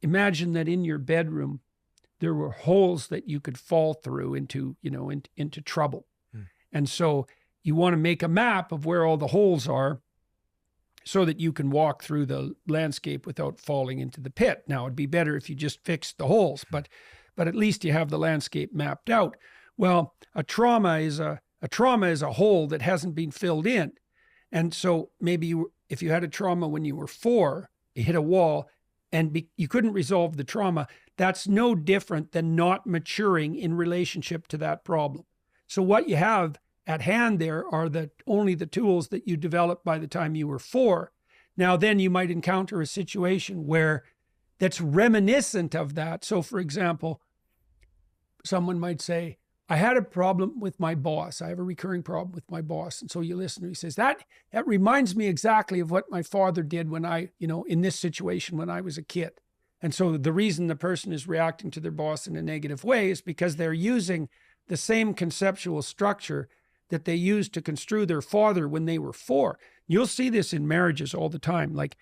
imagine that in your bedroom, there were holes that you could fall through into, into trouble. And so you want to make a map of where all the holes are so that you can walk through the landscape without falling into the pit. Now, it'd be better if you just fixed the holes, but at least you have the landscape mapped out. Well, a trauma is a hole that hasn't been filled in. And so maybe if you had a trauma when you were 4, you hit a wall and you couldn't resolve the trauma, that's no different than not maturing in relationship to that problem. So what you have at hand there are only the tools that you developed by the time you were 4. Now, then you might encounter a situation where that's reminiscent of that. So, for example, someone might say, I had a problem with my boss. I have a recurring problem with my boss. And so you listen to him, he says, that reminds me exactly of what my father did when I, in this situation when I was a kid. And so the reason the person is reacting to their boss in a negative way is because they're using the same conceptual structure that they used to construe their father when they were 4. You'll see this in marriages all the time. Like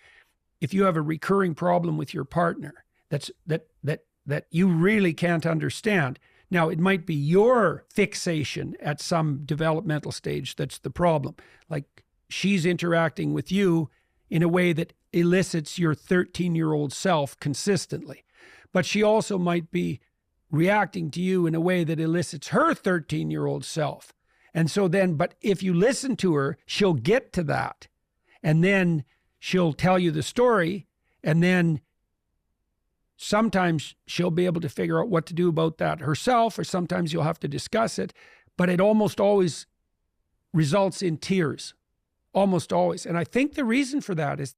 if you have a recurring problem with your partner that you really can't understand. Now, it might be your fixation at some developmental stage that's the problem. Like she's interacting with you in a way that elicits your 13-year-old self consistently. But she also might be reacting to you in a way that elicits her 13-year-old self. And so then, but if you listen to her, she'll get to that. And then she'll tell you the story. And then sometimes she'll be able to figure out what to do about that herself, or sometimes you'll have to discuss it. But it almost always results in tears. Almost always. And I think the reason for that is